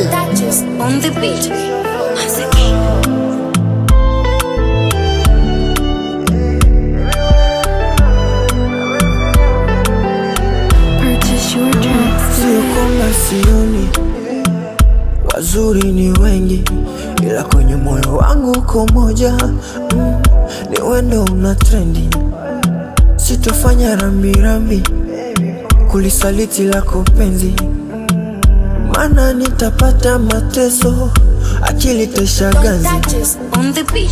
Touches on the beat. Purchase your tracks Sio kwamba sioni wazuri ni wengi, ila kwenye moyo wangu uko moja. Ni wendo una trendi, sitofanya rambi kulisaliti lako penzi, mana nitapata mateso, akili tesha ganzi.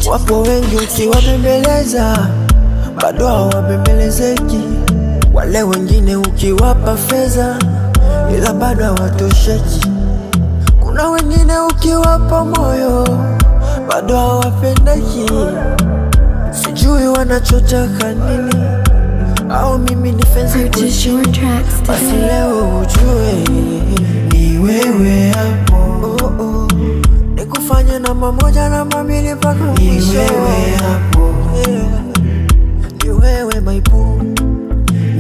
Wapo wengi ukiwabembeleza bado hawabembelezeki, wale wengine ukiwapa fedha ila bado hawatosheki. Kuna wengine ukiwapa moyo bado hawapendeki, sijui wanachotaka nini, au mimi ni fenzi kuchini. Basi leo ujue ni wewe hapo, nikufanya namba moja namba mbili mpaka mwisho. Ni wewe hapo, ni wewe my boo,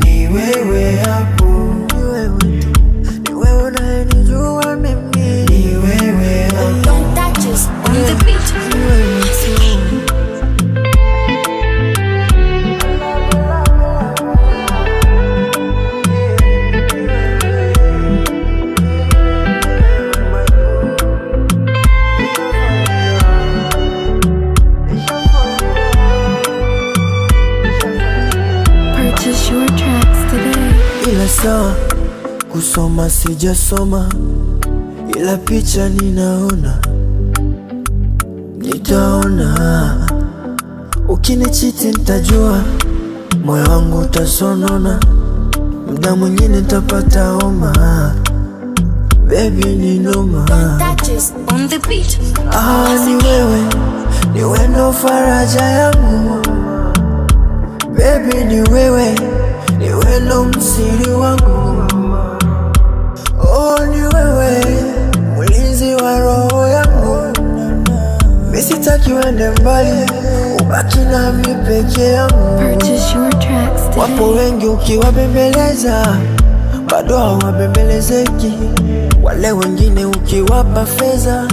ni wewe hapo, ni wewe tu, ni wewe unayenijua mimi, ni wewe hapo, Touches on the beat. ni wewe tu. Purchase your tracks today. Ila sawa kusoma sijasoma, ila picha ninaona, nitaona. Ukinichiti nitajua, moyo wangu utasonona, muda mwingine nitapata homa. Baby ni noma. Touches on the beat. Ni wewe, ni wewe ndo faraja yangu. Baby ni wewe, ni wewe ndo msiri wangu. Oh, ni wewe, mlinzi wa roho yangu. Mimi sitaki uende mbali, ubaki nami peke yangu. Purchase your tracks today. Wapo wengi ukiwabembeleza bado hawabembelezeki, wale wengine ukiwapa fedha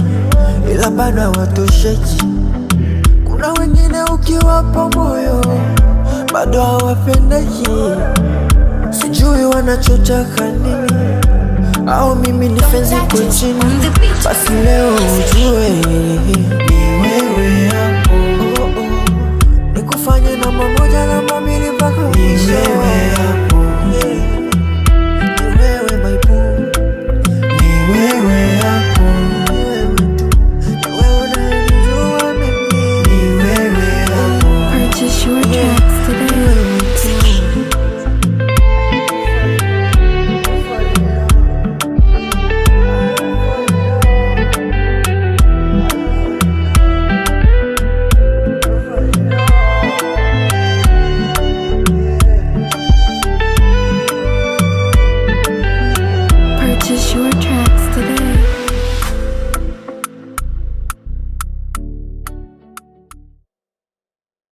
ila bado hawatosheki. Kuna wengine ukiwapa moyo bado hawapendeki, sijui wanachotaka nini, au mimi ni fenzi kwa chini. Basi leo ujue ni wewe hapo, nikufanye namba moja namba mbili mpaka mwisho.